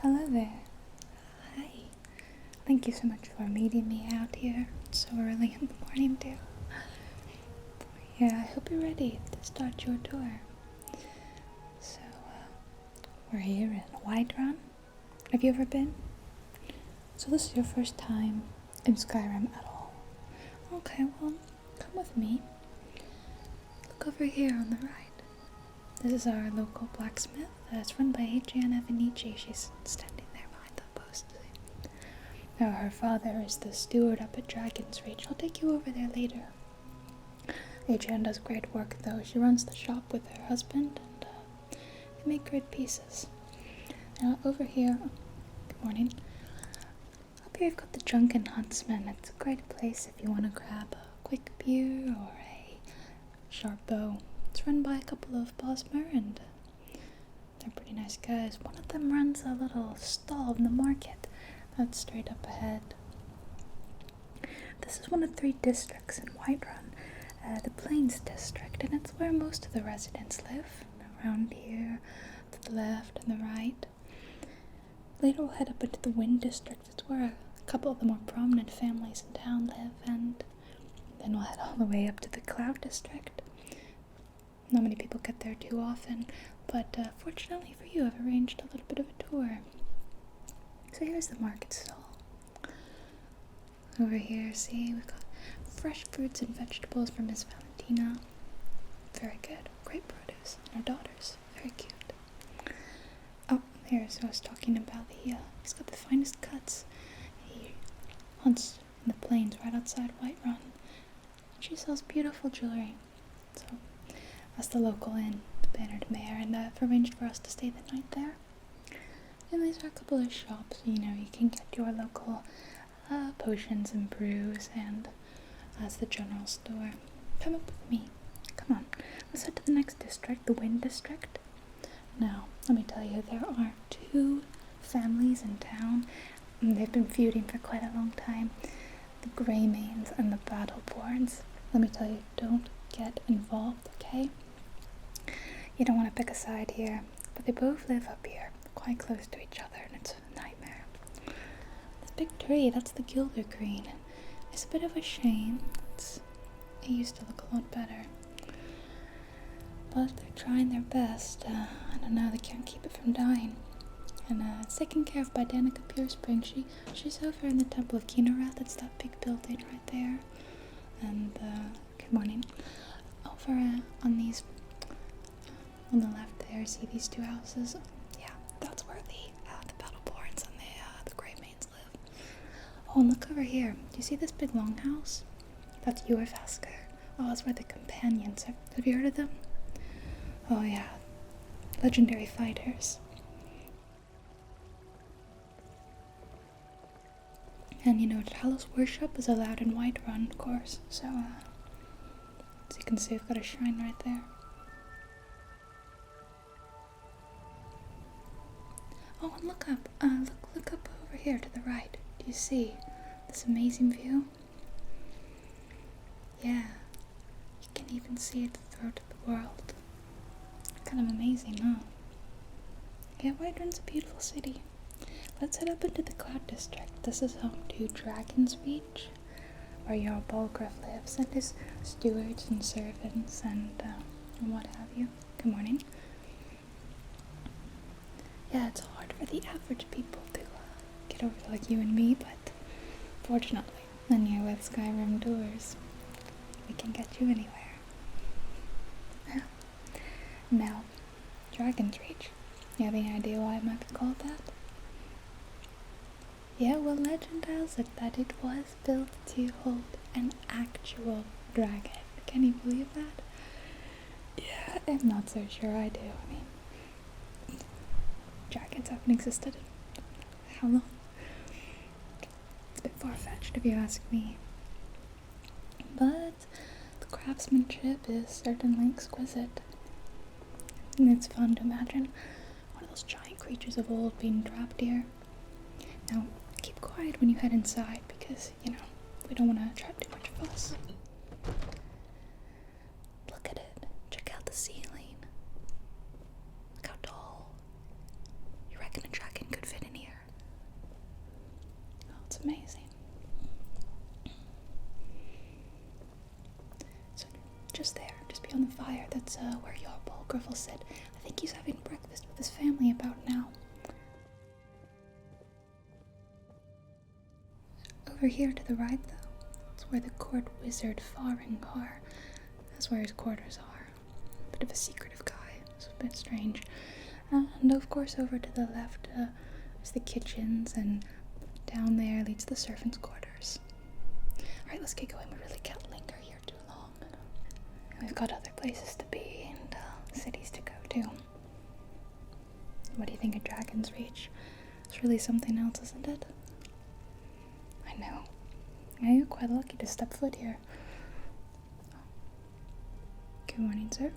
Hello there. Hi. Thank you so much for meeting me out here so early in the morning too. Yeah, I hope you're ready to start your tour. So, we're here in Whiterun. Have you ever been? So this is your first time in Skyrim at all. Okay, well, come with me. Look over here on the right. This is our local blacksmith. It's run by Adriana Venici. She's standing there behind that post. Now, her father is the steward up at Dragon's Reach. I'll take you over there later. Adriana does great work, though. She runs the shop with her husband, and they make great pieces. Now, over here, good morning. Up here, you've got the Drunken Huntsman. It's a great place if you want to grab a quick beer or a sharp bow. It's run by a couple of Bosmer, and they're pretty nice guys. One of them runs a little stall in the market that's straight up ahead. This is one of 3 districts in Whiterun, the Plains District, and it's where most of the residents live. Around here, to the left and the right. Later we'll head up into the Wind District. It's where a couple of the more prominent families in town live, and then we'll head all the way up to the Cloud District. Not many people get there too often, but fortunately for you, I've arranged a little bit of a tour. So here's the market stall. Over here, see, we've got fresh fruits and vegetables from Miss Valentina. Very good. Great produce. And our daughters. Very cute. Oh, here's who I was talking about. He's got the finest cuts. He hunts in the plains right outside Whiterun. She sells beautiful jewelry. So that's the local inn, the Bannered Mare, and I've arranged for us to stay the night there. And these are a couple of shops, you can get your local potions and brews, and that's the general store. Come up with me. Come on. Let's head to the next district, the Wind District. Now, let me tell you, there are 2 families in town, and they've been feuding for quite a long time. The Greymanes and the Battleborns. Let me tell you, don't get involved, okay? You don't want to pick a side here, but they both live up here, quite close to each other, and it's a nightmare. This big tree, that's the Gilder Green. It's a bit of a shame. It used to look a lot better. But they're trying their best. I don't know, they can't keep it from dying. And it's taken care of by Danica Purespring. She's over in the Temple of Kinarath. It's that big building right there. And, good morning. Over on the left there, see these 2 houses? Yeah, that's where the Battleborns and the Greymanes live. Oh, and look over here. Do you see this big longhouse? That's Jorvaskr. Oh, that's where the companions are. Have you heard of them? Oh, yeah. Legendary fighters. And Talos worship is allowed in Whiterun, of course. So, as you can see, we've got a shrine right there. Oh, and look up. Look up over here to the right. Do you see this amazing view? Yeah. You can even see at the throat of the world. Kind of amazing, huh? Yeah, Whiterun's a beautiful city. Let's head up into the Cloud District. This is home to Dragon's Reach, where Jarl Balgruuf lives, and his stewards and servants and what have you. Good morning. Yeah, it's hard for the average people to get over like you and me, but fortunately, when you're with Skyrim Tours, we can get you anywhere. Yeah. Now, Dragon's Reach. You have any idea why it might be called that? Yeah, well, legend has it that it was built to hold an actual dragon. Can you believe that? Yeah, I'm not so sure I do. I mean, dragons haven't existed in how long? It's a bit far-fetched if you ask me. But the craftsmanship is certainly exquisite. And it's fun to imagine one of those giant creatures of old being trapped here. Now, keep quiet when you head inside because, we don't want to attract too much fuss. Look at it. Check out the ceiling. Look how tall. You reckon a dragon could fit in where Yooouuuu will sit. I think he's having breakfast with his family about now. Over here to the right, though, is where the court wizard Farengar. That's where his quarters are. Bit of a secretive guy. It's a bit strange. And of course, over to the left is the kitchens, and down there leads the servants' quarters. Alright, let's get going. We really can't linger here too long. We've got other places to be and cities to go to. What do you think of Dragon's Reach? It's really something else, isn't it? I know. Yeah, you're quite lucky to step foot here. Good morning, sir.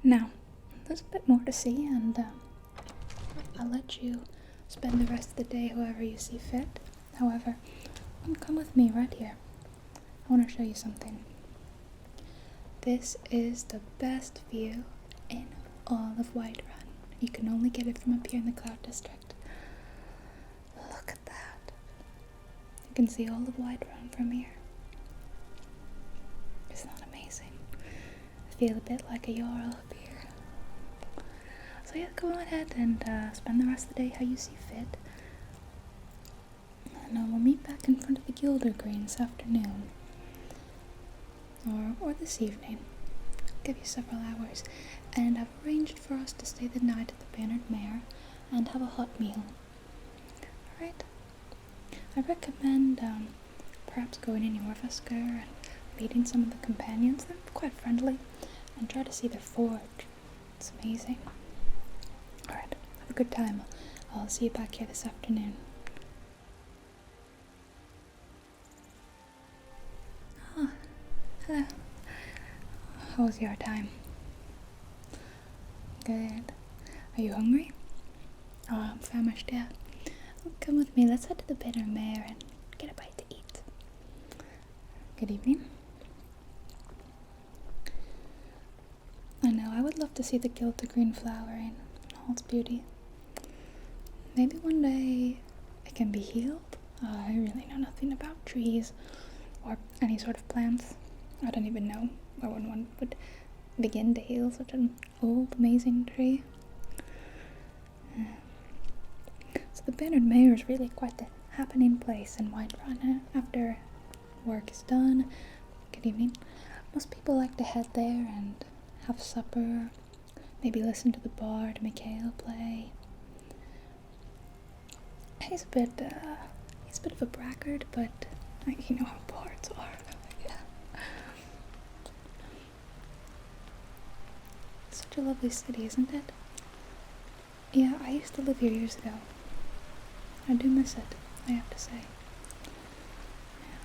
Now, there's a bit more to see, and I'll let you spend the rest of the day however you see fit. However, come with me right here. I want to show you something. This is the best view in all of Whiterun. You can only get it from up here in the Cloud District. Look at that. You can see all of Whiterun from here. Isn't that amazing? I feel a bit like a Jarl up here. So yeah, go ahead and spend the rest of the day how you see fit. And we'll meet back in front of the Gilder Green this afternoon. Or this evening. I'll give you several hours. And I've arranged for us to stay the night at the Bannered Mare and have a hot meal. Alright? I recommend perhaps going in Jorvaskr and meeting some of the companions. They're quite friendly. And try to see their forge. It's amazing. Alright, have a good time. I'll see you back here this afternoon. Oh, hello. How was your time? Good. Are you hungry? Oh, I'm famished, yeah. Well, come with me. Let's head to the Bannered Mare and get a bite to eat. Good evening. I know, I would love to see the Gilder Green flowering in all its beauty. Maybe one day it can be healed. I really know nothing about trees or any sort of plants. I don't even know where one would begin to heal such an old, amazing tree. So the Bannered Mare is really quite the happening place in Whiterun. After work is done, good evening, most people like to head there and have supper, maybe listen to the bard Mikhail play. He's a bit of a braggart, but you know how bards are. Yeah. Such a lovely city, isn't it? Yeah, I used to live here years ago. I do miss it, I have to say. Yeah.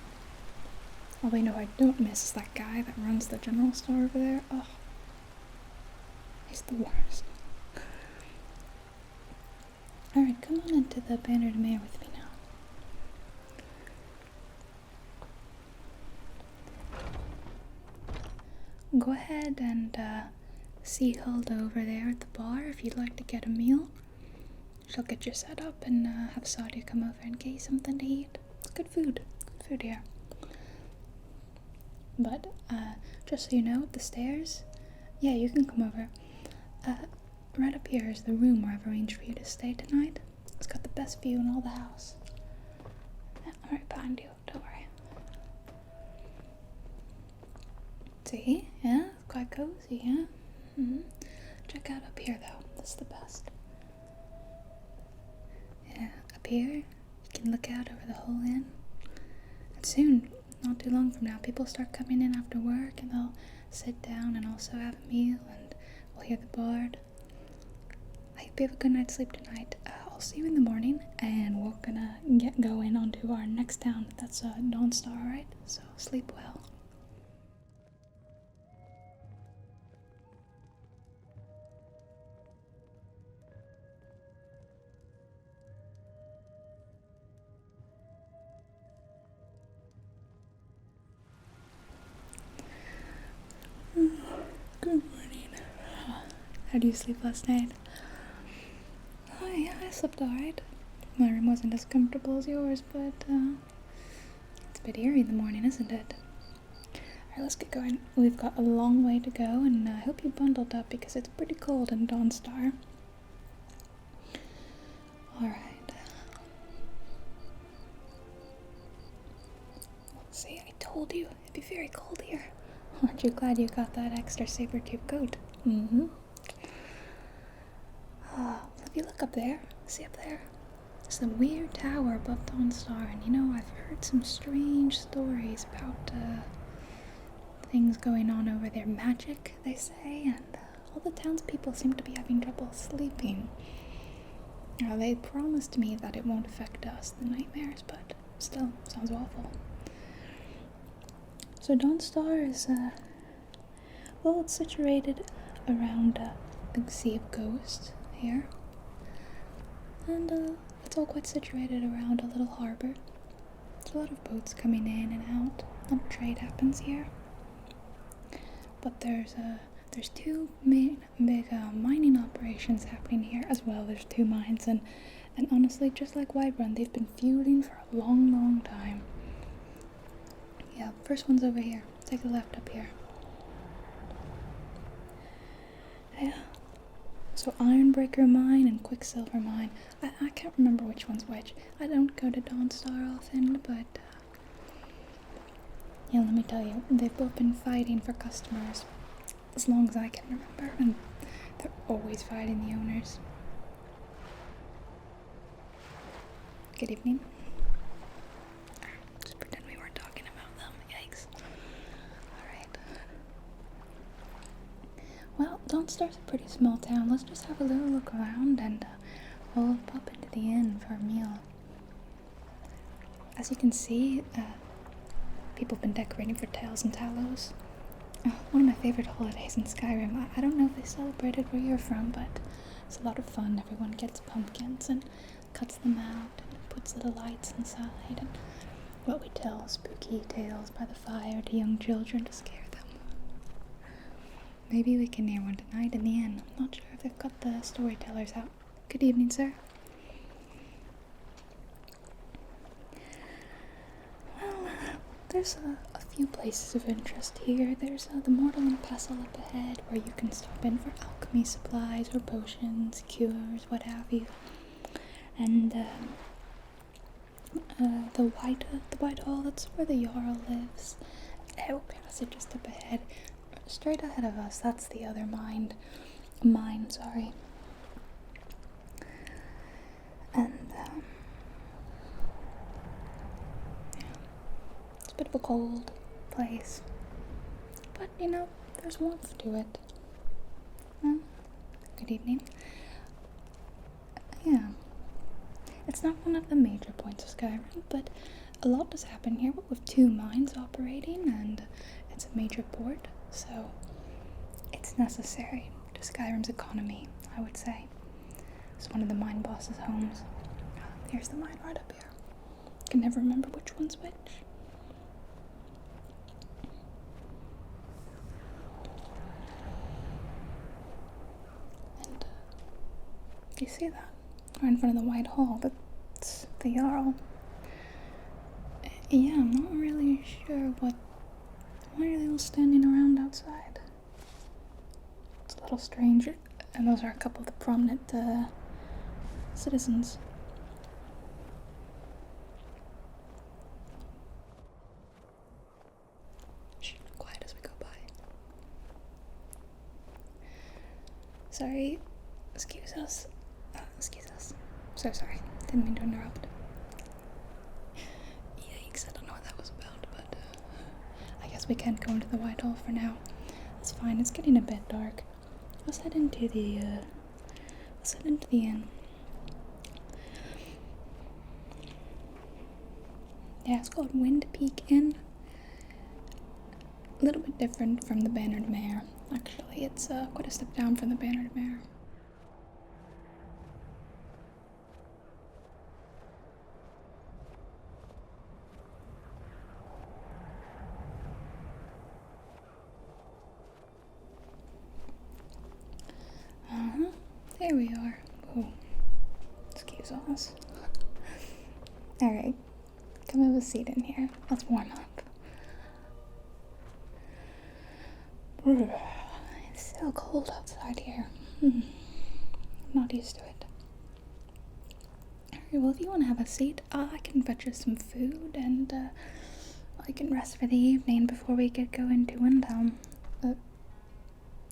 Although, you know, I don't miss that guy that runs the general store over there. Oh. He's the worst. Alright, come on into the Bannered Mare with me now. Go ahead and see Hulda over there at the bar if you'd like to get a meal. She'll get you set up and have Sadia come over and get you something to eat. It's good food. Good food here. But just so you know, the stairs, yeah, you can come over. Right up here is the room where I've arranged for you to stay tonight. It's got the best view in all the house. Yeah, I'm right behind you, don't worry. See? Yeah, it's quite cozy, yeah? Mm-hmm. Check out up here though, that's the best. Yeah, up here, you can look out over the whole inn. And soon, not too long from now, people start coming in after work and they'll sit down and also have a meal and we'll hear the bard. I hope you have a good night's sleep tonight. I'll see you in the morning, and we're gonna get going on to our next town. That's Dawnstar, alright? So sleep well. Good morning. How do you sleep last night? Oh yeah, I slept alright. My room wasn't as comfortable as yours, but it's a bit eerie in the morning, isn't it? Alright, let's get going. We've got a long way to go, and I hope you bundled up because it's pretty cold in Dawnstar. Alright. Let's see, I told you it'd be very cold here. Aren't you glad you got that extra saber-tooth coat? Mm-hmm. If you look up there, see up there? It's a weird tower above Dawnstar, and you know, I've heard some strange stories about, things going on over there. Magic, they say, and all the townspeople seem to be having trouble sleeping. Now, they promised me that it won't affect us, the nightmares, but still, sounds awful. So Dawnstar is, well, it's situated around the Sea of Ghosts here. And, it's all quite situated around a little harbor. There's a lot of boats coming in and out. A lot of trade happens here. But there's two big mining operations happening here as well. There's 2 mines, and honestly, just like Whiterun, they've been feuding for a long, long time. Yeah, first one's over here. Take a left up here. Yeah. So Ironbreaker Mine and Quicksilver Mine. I can't remember which one's which. I don't go to Dawnstar often, but yeah, let me tell you, they've both been fighting for customers as long as I can remember, and they're always fighting the owners. Good evening. Just pretend we weren't talking about them. Yikes. Alright. Well, Dawnstar's a pretty small town. Let's just have a little look around, and we'll pop into the inn for a meal. As you can see, people have been decorating for Tales and Talos. One of my favorite holidays in Skyrim. I don't know if they celebrate it where you're from, but it's a lot of fun. Everyone gets pumpkins and cuts them out and puts little lights inside, and what we tell spooky tales by the fire to young children to scare them. Maybe we can hear one tonight in the inn. I'm not sure if they've got the storytellers out. Good evening, sir. Well, there's a few places of interest here. There's the Mortal Pestle up ahead, where you can stop in for alchemy supplies or potions, cures, what have you. And the Whitehall, that's where the Jarl lives. Oh, passage just up ahead. Straight ahead of us, that's the other mine, sorry. And, yeah, it's a bit of a cold place, but, you know, there's warmth to it. Well, good evening. Yeah, it's not one of the major points of Skyrim, but a lot does happen here with 2 mines operating, and it's a major port. So, it's necessary to Skyrim's economy, I would say. It's one of the mine boss's homes. Here's the mine right up here. I can never remember which one's which. And, do you see that? Right in front of the White Hall, that's the Jarl. Yeah, I'm not really sure why are they all standing around outside? It's a little strange, and those are a couple of the prominent citizens. Shh, quiet as we go by. Sorry, excuse us. So sorry, didn't mean to interrupt. Yikes, I don't know what that was about, but I guess we can't go into the Whitehall for now. It's fine, it's getting a bit dark. Let's head into the inn. Yeah, it's called Wind Peak Inn. A little bit different from the Bannered Mare. Actually, it's quite a step down from the Bannered Mare. There we are. Oh, excuse us. Alright, come have a seat in here. Let's warm up. It's so cold outside here. I'm not used to it. Alright, well, if you want to have a seat, I can fetch you some food and I can rest for the evening before we get going to Windhelm.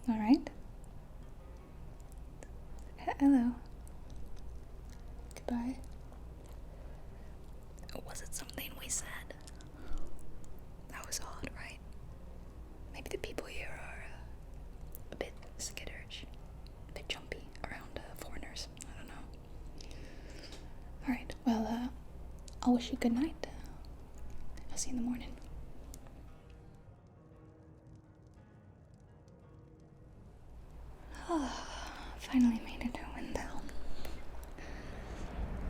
Alright. Hello. Goodbye. Was it something we said? That was odd, right? Maybe the people here are a bit skittish, a bit jumpy around foreigners. I don't know. Alright, well, I'll wish you good night. I'll see you in the morning. Finally made it to Windhelm.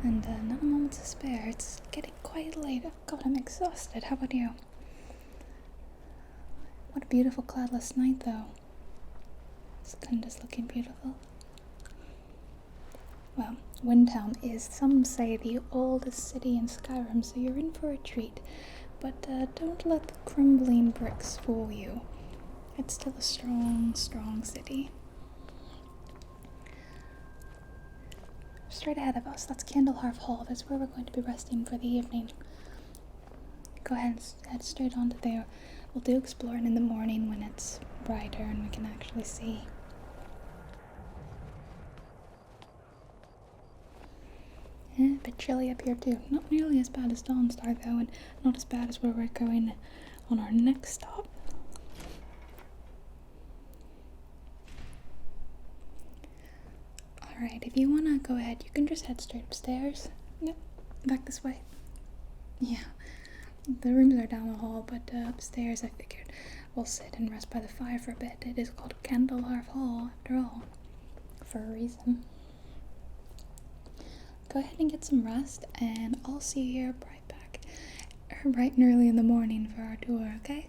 And not a moment to spare. It's getting quite late. Oh God, I'm exhausted. How about you? What a beautiful cloudless night, though. Splendid's looking beautiful. Well, Windhelm is, some say, the oldest city in Skyrim, so you're in for a treat. But don't let the crumbling bricks fool you. It's still a strong, strong city. Straight ahead of us, that's Candlehearth Hall. That's where we're going to be resting for the evening. Go ahead and head straight on to there. We'll do exploring in the morning when it's brighter and we can actually see. A bit chilly up here too. Not nearly as bad as Dawnstar though, and not as bad as where we're going on our next stop. Alright, if you wanna go ahead, you can just head straight upstairs. Yep, back this way. Yeah, the rooms are down the hall, but upstairs I figured we'll sit and rest by the fire for a bit. It is called Candlehearth Hall, after all, for a reason. Go ahead and get some rest, and I'll see you here bright and early in the morning for our tour, okay?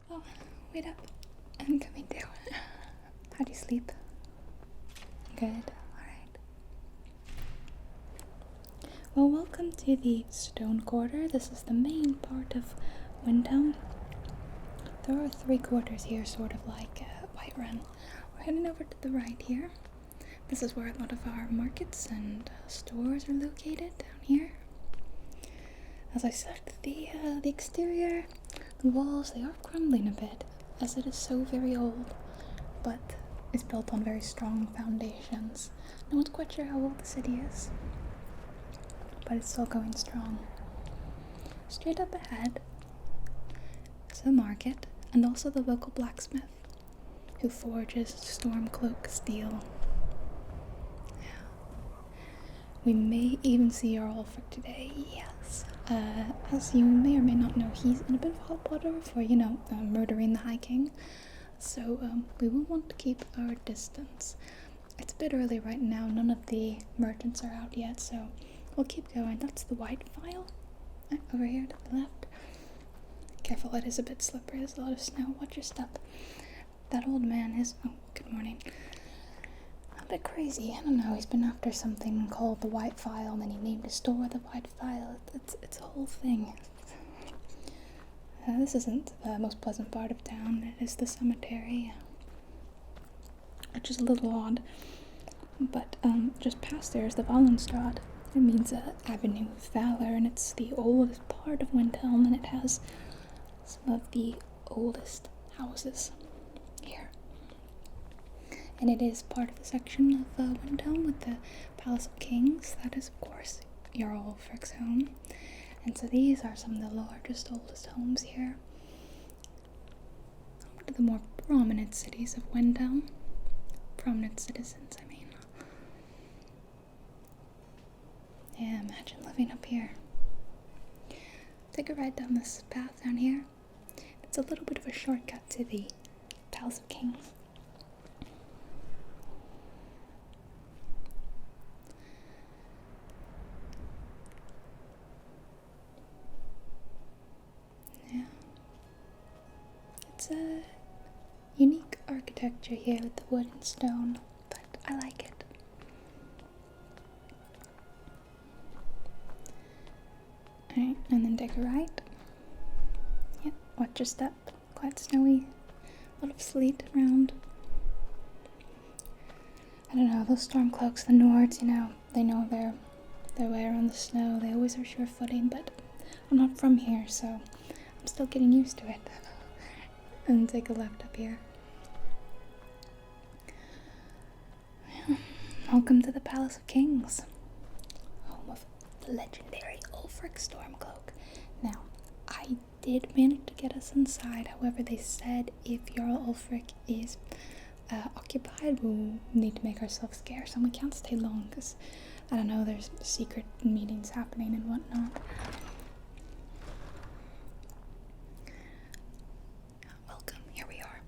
Oh, wait up. I'm coming down. How do you sleep? Good. Alright. Well, welcome to the Stone Quarter. This is the main part of Windhelm. There are 3 quarters here, sort of like Whiterun. We're heading over to the right here. This is where a lot of our markets and stores are located, down here. As I said, the exterior, the walls, they are crumbling a bit, as it is so very old, but it's built on very strong foundations. No one's quite sure how old the city is, but it's still going strong. Straight up ahead is the market, and also the local blacksmith, who forges Stormcloak steel. Yeah. We may even see Earl for today, yes. As you may or may not know, he's in a bit of hot water for, murdering the High King. So, we will want to keep our distance. It's a bit early right now, none of the merchants are out yet, so we'll keep going. That's the white file, over here to the left. Careful, it is a bit slippery, there's a lot of snow, watch your step. That old man is, oh, good morning, a bit crazy. I don't know, he's been after something called the White File, and then he named his store the White File. It's a whole thing. This isn't the most pleasant part of town. It is the cemetery, which is a little odd. But just past there is the Valenstrad. It means Avenue of Valor, and it's the oldest part of Windhelm, and it has some of the oldest houses here. And it is part of the section of Windhelm with the Palace of Kings. That is, of course, Jarl Fric's home. And so these are some of the largest, oldest homes here. One of the more prominent cities of Windhelm. Prominent citizens, I mean. Yeah, imagine living up here. Take a ride down this path down here. It's a little bit of a shortcut to the Palace of Kings. Yeah. It's a unique architecture here with the wood and stone, but I like it. Alright, and then take a right. Yep, watch your step. Quite snowy. A lot of sleet around. I don't know, those storm cloaks, the Nords, you know, they know their way around the snow. They always have sure footing, but I'm not from here, so I'm still getting used to it. And take a left up here. Welcome to the Palace of Kings, home of the legendary Ulfric Stormcloak. Now, I did manage to get us inside. However, they said if Jarl Ulfric is occupied, we'll need to make ourselves scarce, and we can't stay long because, I don't know, there's secret meetings happening and whatnot. Welcome, here we are.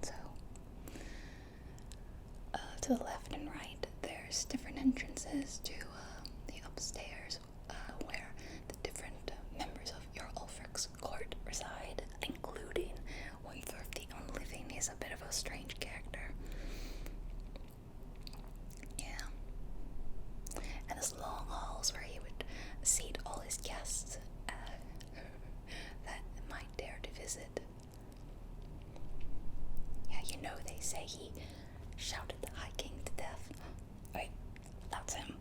So, to the left and right, there's different entrances to the upstairs where the different members of your Ulfric's court reside, including Windhelm the Unliving. He's a bit of a strange character. Yeah. And there's long halls where he would seat all his guests that might dare to visit. Yeah, you know, they say he shouted the High King to death. Wait, that's him.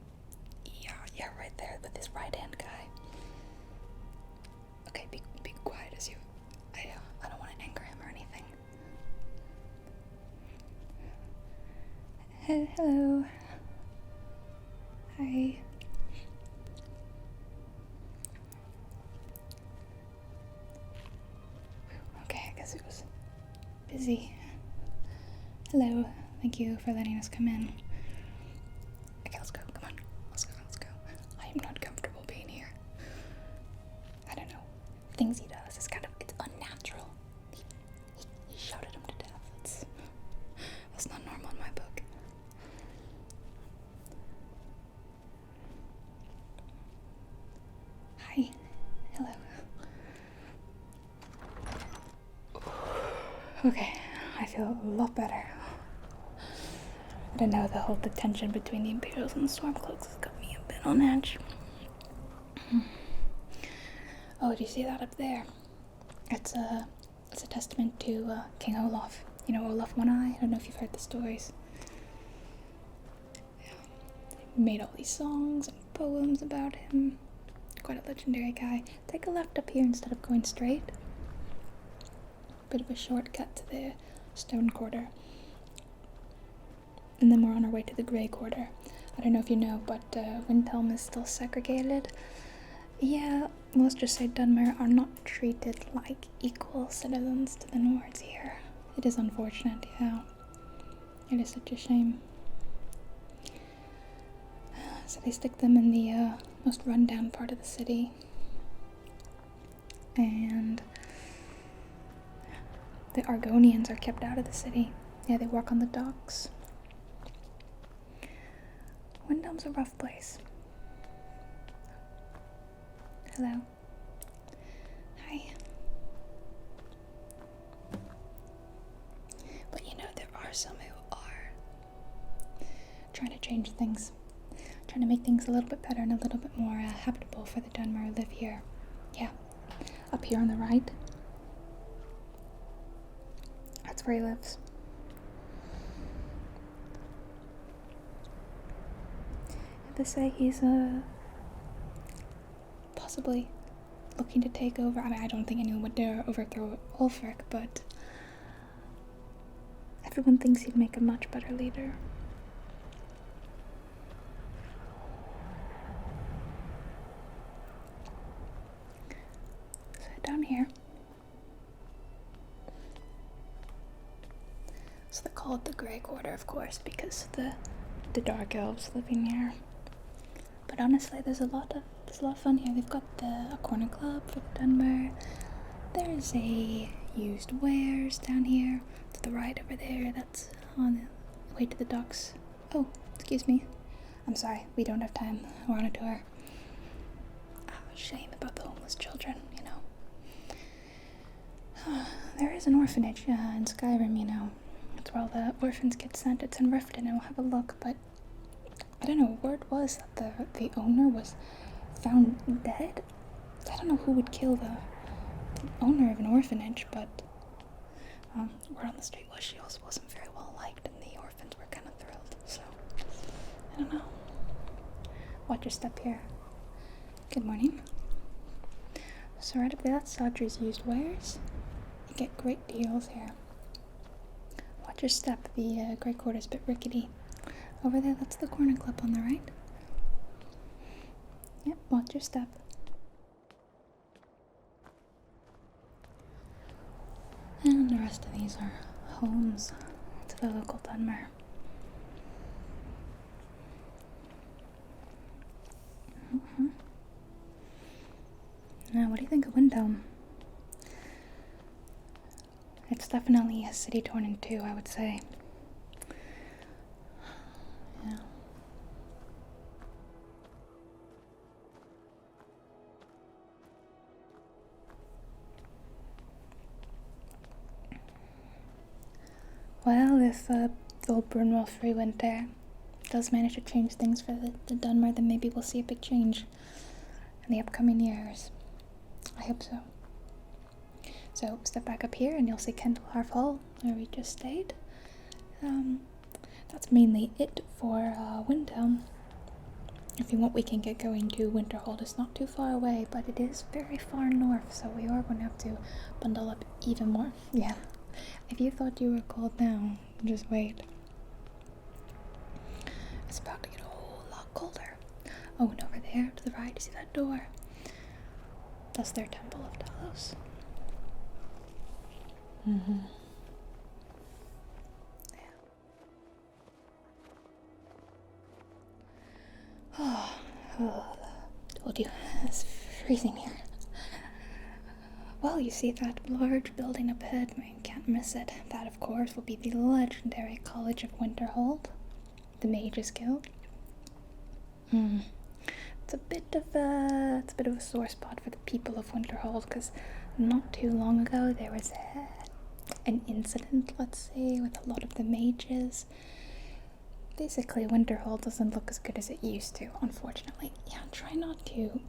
Yeah, right there with his right hand guy. Okay, be quiet as you. I don't want to anger him or anything. Hello. Hi. Okay, I guess it was busy. Hello. Thank you for letting us come in. Okay, let's go. Come on. Let's go. I am not comfortable being here. I don't know. Things he does is it's unnatural. He shouted him to death. That's not normal in my book. Hi. Hello. Okay, I feel a lot better. I don't know, the tension between the Imperials and the Stormcloaks has got me a bit on edge. Oh, do you see that up there? It's a testament to King Olaf. You know, Olaf One Eye? I don't know if you've heard the stories. Yeah. He made all these songs and poems about him. Quite a legendary guy. Take a left up here instead of going straight. Bit of a shortcut to the Stone Quarter. And then we're on our way to the Grey Quarter. I don't know if you know, but Windhelm is still segregated. Yeah, let's just say Dunmer are not treated like equal citizens to the Nords here. It is unfortunate, yeah. It is such a shame. So they stick them in the most rundown part of the city. And the Argonians are kept out of the city. Yeah, they work on the docks. Windhelm's a rough place. Hello. Hi. But you know, there are some who are trying to change things. Trying to make things a little bit better and a little bit more habitable for the Dunmer who live here. Yeah. Up here on the right. That's where he lives. They say he's possibly looking to take over. I mean, I don't think anyone would dare overthrow Ulfric, but everyone thinks he'd make a much better leader. So down here. So they call it the Grey Quarter, of course, because the Dark Elves living here. But honestly, there's a lot of fun here. They've got a corner club for the Dunmer. There's a used wares down here to the right over there. That's on the way to the docks. Oh, excuse me. I'm sorry, we don't have time. We're on a tour. Shame about the homeless children, you know. There is an orphanage in Skyrim, you know. That's where all the orphans get sent. It's in Riften, and we'll have a look, but I don't know, word was that the owner was found dead. I don't know who would kill the owner of an orphanage, but word on the street was she also wasn't very well liked, and the orphans were kind of thrilled, so I don't know. Watch your step here. Good morning. So right up there, that's Audrey's used wares. You get great deals here. Watch your step, the grey quarter's a bit rickety. Over there, that's the corner club on the right. Yep, watch your step. And the rest of these are homes to the local Dunmer. Now, what do you think of Windhelm? It's definitely a city torn in two, I would say. Yeah. Well, if old Brunwell Free Winter does manage to change things for the Dunmer, then maybe we'll see a big change in the upcoming years. I hope so. So step back up here and you'll see Kendall Harf Hall, where we just stayed. That's mainly it for Windhelm. If you want, we can get going to Winterhold. It's not too far away, but it is very far north, so we are going to have to bundle up even more. Yeah. If you thought you were cold now, just wait. It's about to get a whole lot colder. Oh, and over there to the right, you see that door? That's their Temple of Talos. Yeah. Oh, told you, it's freezing here. Well, you see that large building up ahead, you can't miss it. That, of course, will be the legendary College of Winterhold, the Mages Guild. It's a bit of a sore spot for the people of Winterhold, because not too long ago there was an incident, let's say, with a lot of the mages. Basically, Winterhold doesn't look as good as it used to, unfortunately. Yeah, try not to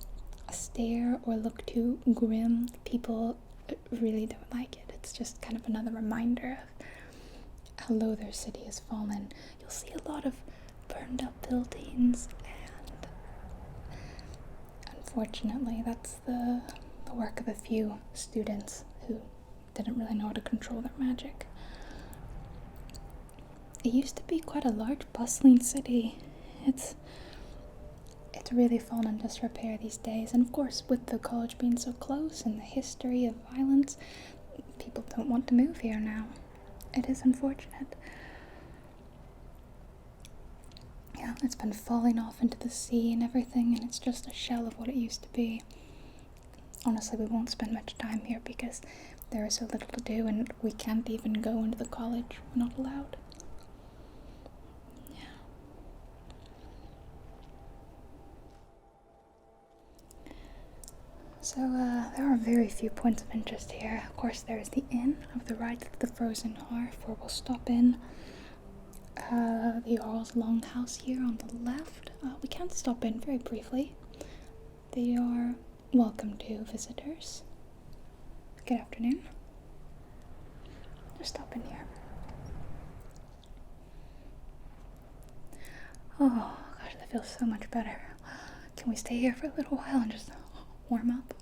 stare or look too grim. People really don't like it. It's just kind of another reminder of how low their city has fallen. You'll see a lot of burned up buildings, and unfortunately that's the work of a few students who didn't really know how to control their magic. It used to be quite a large, bustling city. It's really fallen in disrepair these days, and of course, with the college being so close and the history of violence, people don't want to move here now. It is unfortunate. Yeah, it's been falling off into the sea and everything, and it's just a shell of what it used to be. Honestly, we won't spend much time here because there is so little to do, and we can't even go into the college. We're not allowed. So, there are very few points of interest here. Of course, there is the inn of the right of the Frozen Hearth, where we'll stop in. The Jarl's Longhouse here on the left. We can stop in very briefly. They are welcome to visitors. Good afternoon. Just stop in here. Oh, gosh, that feels so much better. Can we stay here for a little while and just warm up?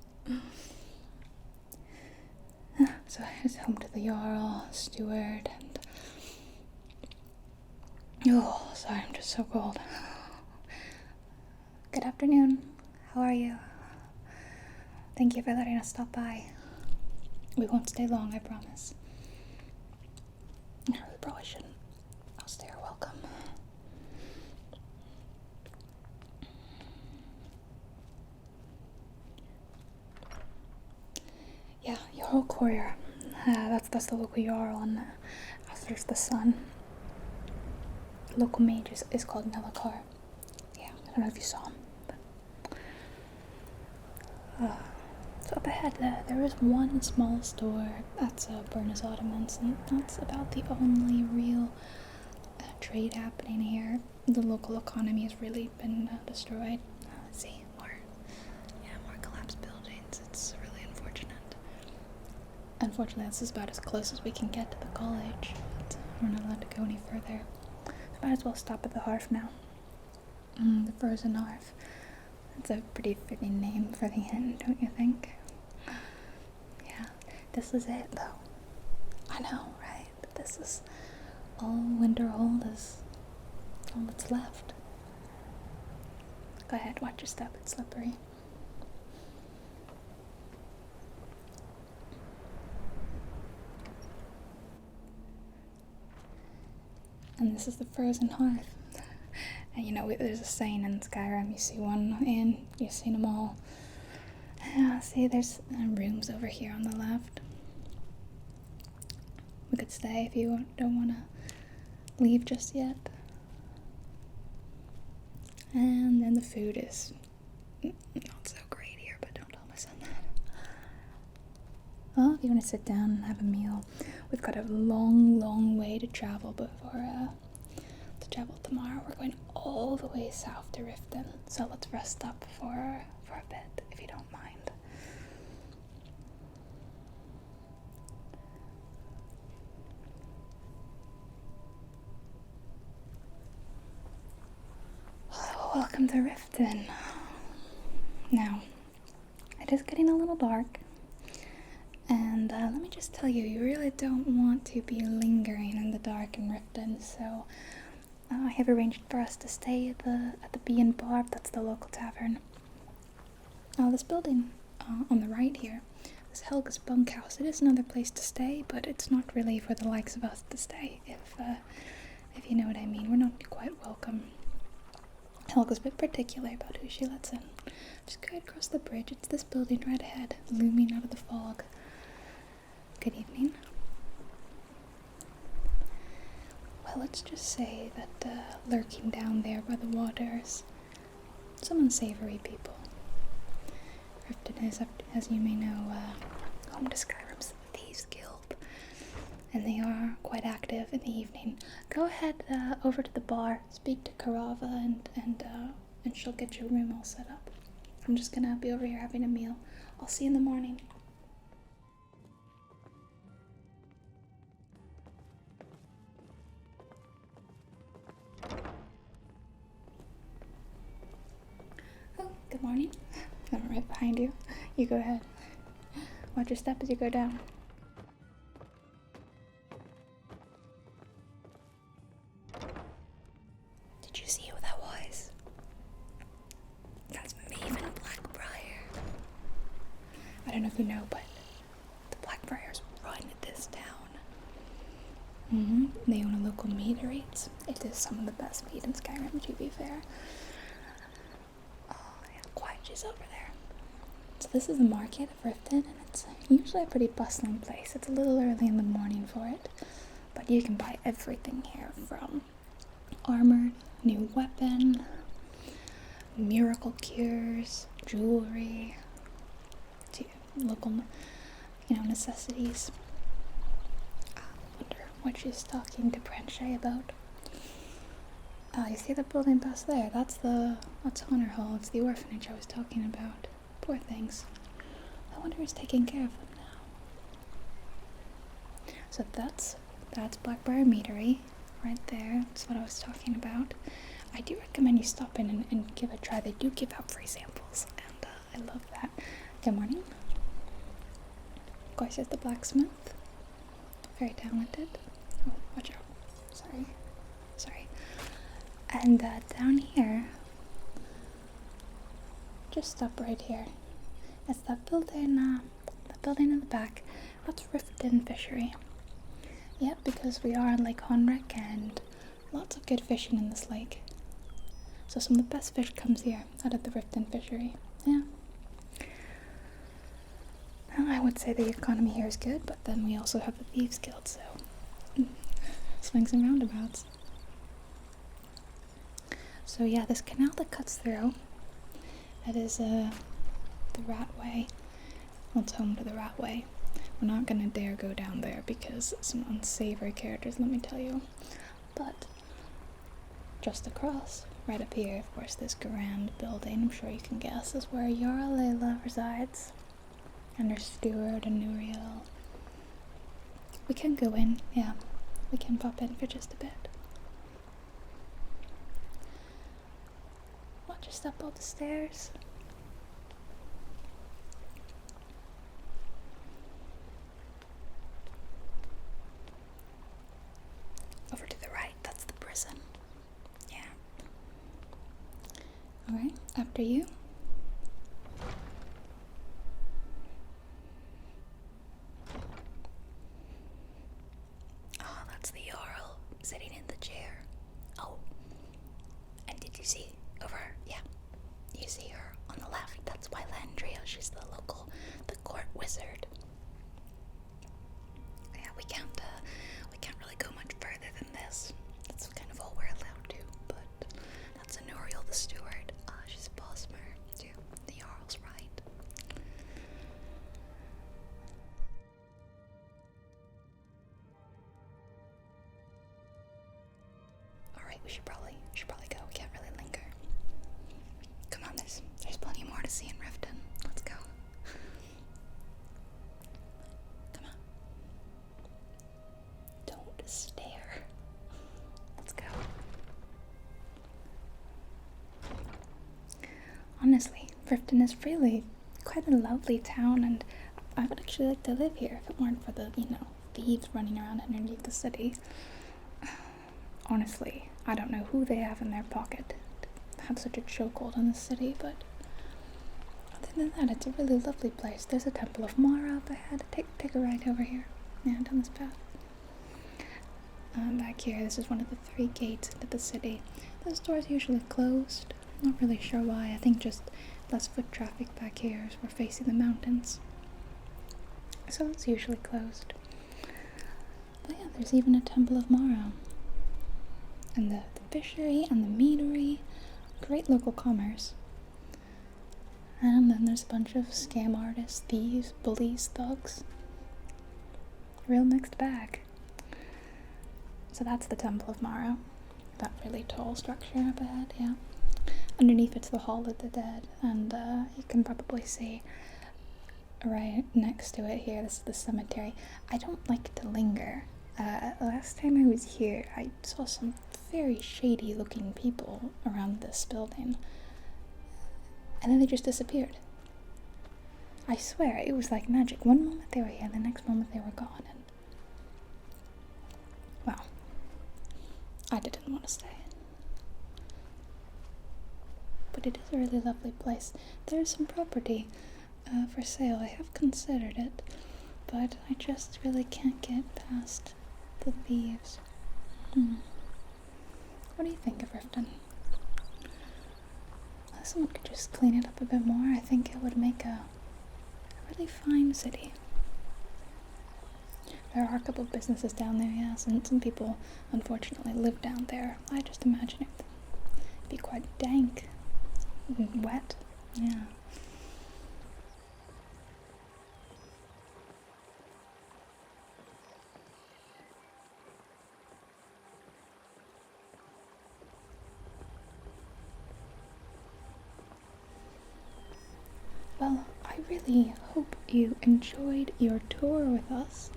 So it's home to the Jarl, Steward, and oh, sorry, I'm just so cold. Good afternoon. How are you? Thank you for letting us stop by. We won't stay long, I promise. No, we probably shouldn't. I'll stay or welcome. Yeah, Jarl Courier. That's the local Jarl, and there's the son. The local mage is called Nelakar. Yeah, I don't know if you saw him, but so up ahead there is one small store. That's Burners Ottomans, and that's about the only real trade happening here. the local economy has really been destroyed. Let's see, more collapsed buildings. It's really unfortunate. Unfortunately, this is about as close as we can get to the college, but we're not allowed to go any further. So might as well stop at the Hearth now. The Frozen Hearth. That's a pretty fitting name for the inn, don't you think? Yeah, this is it though. I know, right? This is all Winterhold is all that's left. Go ahead, watch your step, it's slippery. And this is the Frozen Hearth. And you know, there's a saying in Skyrim, you see one inn, you've seen them all. See, there's rooms over here on the left. We could stay if you don't want to leave just yet. And then the food is not so great here, but don't tell my son that. Well, if you want to sit down and have a meal, we've got a long way to travel before to travel tomorrow. We're going all the way south to Riften, so let's rest up for a bit, if you don't mind. Welcome to Riften. Now, it is getting a little dark, and let me just tell you, you really don't want to be lingering in the dark in Riften, so I have arranged for us to stay at the Bee and Barb. That's the local tavern. This building on the right here, this Helga's bunkhouse, it is another place to stay, but it's not really for the likes of us to stay, if you know what I mean. We're not quite welcome. Helga's a bit particular about who she lets in. Just go across the bridge. It's this building right ahead, looming out of the fog. Good evening. Well, let's just say that lurking down there by the waters, some unsavory people. Riften is, as you may know, home to Skyrim's Thieves Guild, and they are quite active in the evening. Go ahead over to the bar, speak to Karava, and she'll get your room all set up. I'm just gonna be over here having a meal. I'll see you in the morning. Oh, good morning. I'm right behind you. You go ahead. Watch your step as you go down. Did you see who that was? That's Maven Blackbriar. I don't know if you know, but the Blackbriars run this town. They own a local meadery. It is some of the best meat in Skyrim, to be fair. Oh, yeah, quiet, she's over there. So this is the market of Riften, and it's usually a pretty bustling place. It's a little early in the morning for it, but you can buy everything here, from armor, new weapon, miracle cures, jewelry, to local, necessities. I wonder what she's talking to Branche about. You see the building past there? That's Winterhold. It's the orphanage I was talking about. Poor things. I wonder who's taking care of them now. So that's Blackbriar Meadery right there. That's what I was talking about. I do recommend you stop in and give it a try. They do give out free samples, and I love that. Good morning. Of course, there's the blacksmith. Very talented. Oh, watch out. Sorry. And down here, just stop right here. It's that building in the back. That's Riften Fishery. Yep, because we are on Lake Honrick, and lots of good fishing in this lake. So some of the best fish comes here, out of the Riften Fishery. Yeah. Well, I would say the economy here is good, but then we also have the Thieves Guild, so swings and roundabouts. So yeah, this canal that cuts through, that is the Ratway. Well, it's home to the Ratway. We're not gonna dare go down there because some unsavory characters, let me tell you. But just across, right up here, of course, this grand building, I'm sure you can guess, is where Jarl resides. And her steward and Nuriel. We can go in, yeah. We can pop in for just a bit. What, just up all the stairs? Over to the right, that's the prison. Yeah. Alright, after you. Oh, that's the Jarl sitting in the chair. Oh, and did you see over? Yeah, you see her on the left. That's Wylandria. She's the court wizard. Yeah, we can't really go much further than this. That's kind of all we're allowed to. But that's Nuriel the steward. She's a bosmer too. The Jarl's right. Alright, we should probably go. We can't really linger. Come on, there's plenty more to see in Riften. Let's go. Come on. Don't stare. Let's go. Honestly, Riften is really quite a lovely town, and I would actually like to live here if it weren't for the, thieves running around underneath the city. Honestly, I don't know who they have in their pocket to have such a chokehold on the city, but other than that, it's a really lovely place. There's a Temple of Mara up ahead. Take a ride over here. Yeah, down this path. Back here, this is one of the 3 gates into the city. Those doors are usually closed. Not really sure why. I think just less foot traffic back here as we're facing the mountains. So it's usually closed. But yeah, there's even a Temple of Mara. And the fishery and the meadery. Great local commerce. And then there's a bunch of scam artists, thieves, bullies, thugs. Real mixed bag. So that's the Temple of Mara. That really tall structure up ahead, yeah. Underneath it's the Hall of the Dead, and you can probably see right next to it here, this is the cemetery. I don't like to linger. Last time I was here, I saw some very shady looking people around this building. And then they just disappeared. I swear, it was like magic. One moment they were here, the next moment they were gone. And well, I didn't want to stay. But it is a really lovely place. There's some property for sale. I have considered it, but I just really can't get past the thieves. What do you think of Riften? Someone could just clean it up a bit more. I think it would make a really fine city. There are a couple of businesses down there, yes, and some people unfortunately live down there. I just imagine it would be quite dank and wet. Yeah. Well, I really hope you enjoyed your tour with us.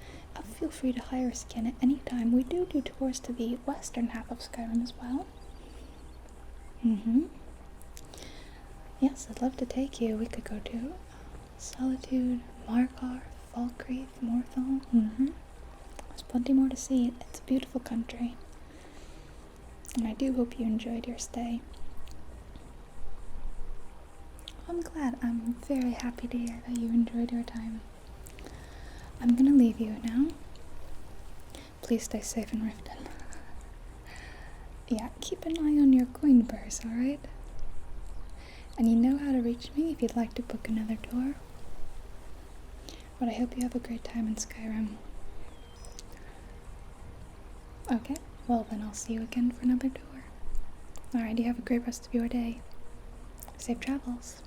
Feel free to hire a skin at any time. We do tours to the western half of Skyrim as well. Yes, I'd love to take you. We could go to Solitude, Markarth, Falkreath, Morthal. There's plenty more to see. It's a beautiful country. And I do hope you enjoyed your stay. I'm glad. I'm very happy to hear that you enjoyed your time. I'm gonna leave you now. Please stay safe in Riften. Yeah, keep an eye on your coin purse, alright? And you know how to reach me if you'd like to book another tour. But I hope you have a great time in Skyrim. Okay, well then I'll see you again for another tour. Alright, you have a great rest of your day. Safe travels.